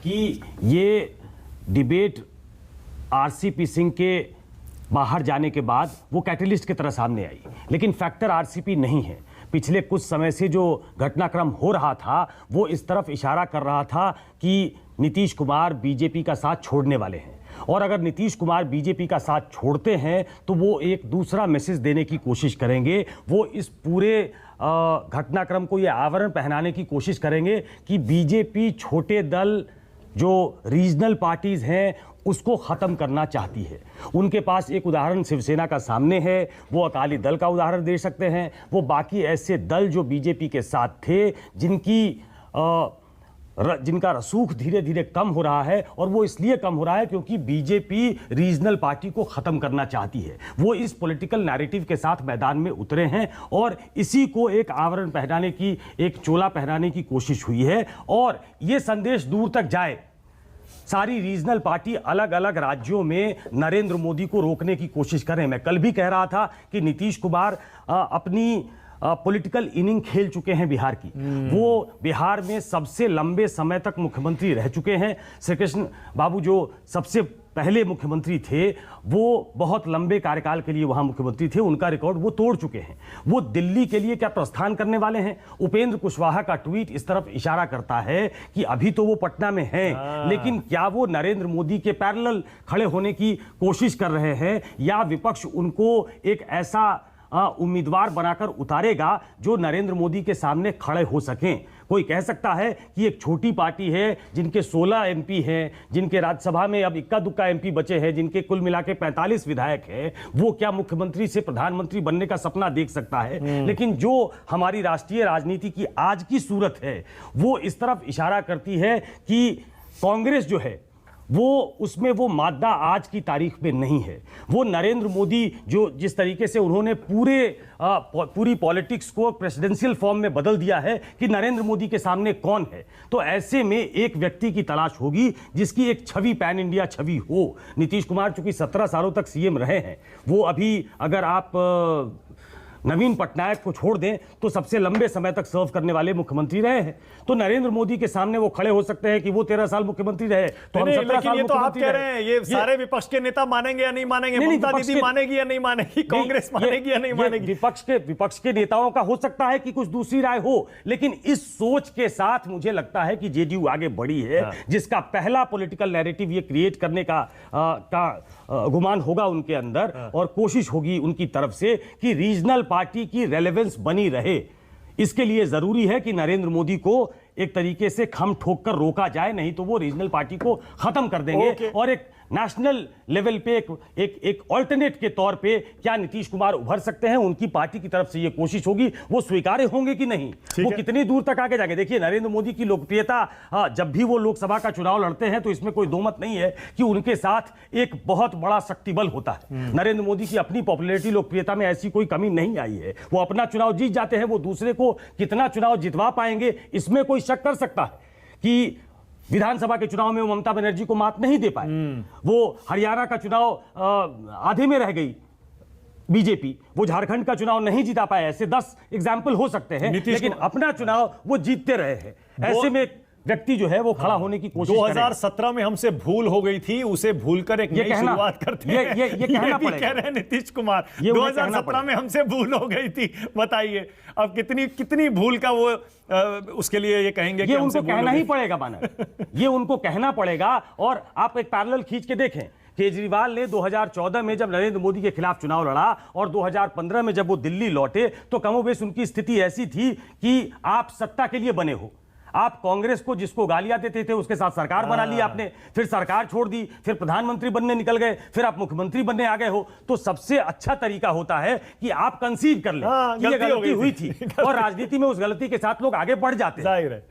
कि ये debate RCP Singh के बाहर जाने के बाद वो कैटलिस्ट की तरह सामने आई, लेकिन फैक्टर आरसीपी नहीं है। पिछले कुछ समय से जो घटनाक्रम हो रहा था वो इस तरफ इशारा कर रहा था कि नीतीश कुमार बीजेपी का साथ छोड़ने वाले हैं, और अगर नीतीश कुमार बीजेपी का साथ छोड़ते हैं तो वो एक दूसरा मैसेज देने की कोशिश करेंगे। वो इस पूरे घटनाक्रम को ये आवरण पहनाने की कोशिश करेंगे कि बीजेपी छोटे दल जो रीजनल पार्टीज हैं उसको ख़त्म करना चाहती है। उनके पास एक उदाहरण शिवसेना का सामने है, वो अकाली दल का उदाहरण दे सकते हैं, वो बाकी ऐसे दल जो बीजेपी के साथ थे जिनका रसूख धीरे धीरे कम हो रहा है, और वो इसलिए कम हो रहा है क्योंकि बीजेपी रीजनल पार्टी को ख़त्म करना चाहती है। वो इस पॉलिटिकल नैरेटिव के साथ मैदान में उतरे हैं और इसी को एक आवरण पहनाने की, एक चोला पहनाने की कोशिश हुई है, और ये संदेश दूर तक जाए। सारी रीजनल पार्टी अलग अलग राज्यों में नरेंद्र मोदी को रोकने की कोशिश करें। मैं कल भी कह रहा था कि नीतीश कुमार अपनी पॉलिटिकल इनिंग खेल चुके हैं बिहार की। वो बिहार में सबसे लंबे समय तक मुख्यमंत्री रह चुके हैं। श्री कृष्ण बाबू जो सबसे पहले मुख्यमंत्री थे वो बहुत लंबे कार्यकाल के लिए वहां मुख्यमंत्री थे, उनका रिकॉर्ड वो तोड़ चुके हैं। वो दिल्ली के लिए क्या प्रस्थान करने वाले हैं? उपेंद्र कुशवाहा का ट्वीट इस तरफ इशारा करता है कि अभी तो वो पटना में हैं, लेकिन क्या वो नरेंद्र मोदी के पैरेलल खड़े होने की कोशिश कर रहे हैं, या विपक्ष उनको एक ऐसा उम्मीदवार बनाकर उतारेगा जो नरेंद्र मोदी के सामने खड़े हो सकें? कोई कह सकता है कि एक छोटी पार्टी है जिनके 16 एमपी हैं, जिनके राज्यसभा में अब इक्का दुक्का एमपी बचे हैं, जिनके कुल मिला के 45 विधायक हैं, वो क्या मुख्यमंत्री से प्रधानमंत्री बनने का सपना देख सकता है? लेकिन जो हमारी राष्ट्रीय राजनीति की आज की सूरत है वो इस तरफ इशारा करती है कि कांग्रेस जो है वो उसमें वो मादा आज की तारीख में नहीं है। वो नरेंद्र मोदी जो जिस तरीके से उन्होंने पूरी पॉलिटिक्स को प्रेसिडेंशियल फॉर्म में बदल दिया है कि नरेंद्र मोदी के सामने कौन है, तो ऐसे में एक व्यक्ति की तलाश होगी जिसकी एक छवि पैन इंडिया छवि हो। नीतीश कुमार चूंकि 17 सालों तक सीएम रहे हैं, वो अभी अगर आप नवीन पटनायक को छोड़ दें तो सबसे लंबे समय तक सर्व करने वाले मुख्यमंत्री रहे हैं। तो नरेंद्र मोदी के सामने वो खड़े हो सकते हैं कि वो 13 साल मुख्यमंत्री रहे, तो हम 17 साल ये तो आप कह रहे हैं, ये सारे विपक्ष के नेता मानेंगे या नहीं मानेंगे? ममता दीदी मानेगी या नहीं मानेगी? कांग्रेस मानेगी या नहीं मानेगी? विपक्ष के नेताओं का हो सकता है कि कुछ दूसरी राय हो, लेकिन इस सोच के साथ मुझे लगता है कि जेडीयू आगे बढ़ी है, जिसका पहला पॉलिटिकल नैरेटिव ये क्रिएट करने का गुमान होगा उनके अंदर, और कोशिश होगी उनकी तरफ से कि रीजनल पार्टी की रेलेवेंस बनी रहे। इसके लिए जरूरी है कि नरेंद्र मोदी को एक तरीके से खम ठोक कर रोका जाए, नहीं तो वो रीजनल पार्टी को खत्म कर देंगे। और एक नेशनल लेवल पे एक ऑल्टरनेट के तौर पे क्या नीतीश कुमार उभर सकते हैं, उनकी पार्टी की तरफ से ये कोशिश होगी। वो स्वीकार्य होंगे कि नहीं, वो कितनी दूर तक आगे जाएंगे। देखिए नरेंद्र मोदी की लोकप्रियता, जब भी वो लोकसभा का चुनाव लड़ते हैं तो इसमें कोई दो मत नहीं है कि उनके साथ एक बहुत बड़ा शक्ति बल होता है। नरेंद्र मोदी की अपनी पॉपुलैरिटी, लोकप्रियता में ऐसी कोई कमी नहीं आई है। वो अपना चुनाव जीत जाते हैं, वो दूसरे को कितना चुनाव जितवा पाएंगे इसमें कोई शक कर सकता है कि विधानसभा के चुनाव में वो ममता बनर्जी को मात नहीं दे पाए। वो हरियाणा का चुनाव आधे में रह गई बीजेपी, वो झारखंड का चुनाव नहीं जीता पाए। ऐसे 10 एग्जाम्पल हो सकते हैं, लेकिन अपना चुनाव वो जीतते रहे हैं। ऐसे में व्यक्ति जो है वो खड़ा होने की कोशिश 2017 में हमसे भूल हो गई थी, उसे भूलकर एक नई शुरुआत करते हैं। ये कहना पड़ेगा। कह रहे हैं नीतीश कुमार 2017 में हमसे भूल हो गई थी। बताइए अब कितनी भूल का वो उसके लिए ये कहेंगे कि उनको कहना ही पड़ेगा बानर, ये उनको कहना पड़ेगा। और आप एक पैरेलल खींच के देखें, केजरीवाल ने 2014 में जब नरेंद्र मोदी के खिलाफ चुनाव लड़ा और 2015 में जब वो दिल्ली लौटे तो कमोबेश उनकी स्थिति ऐसी थी कि आप सत्ता के लिए बने हो। आप कांग्रेस को जिसको गालियां देते थे उसके साथ सरकार बना ली आपने, फिर सरकार छोड़ दी, फिर प्रधानमंत्री बनने निकल गए, फिर आप मुख्यमंत्री बनने आ गए हो। तो सबसे अच्छा तरीका होता है कि आप कंसीड कर लें कि ये गलती हुई थी, और राजनीति में उस गलती के साथ लोग आगे बढ़ जाते हैं। जाहिर है।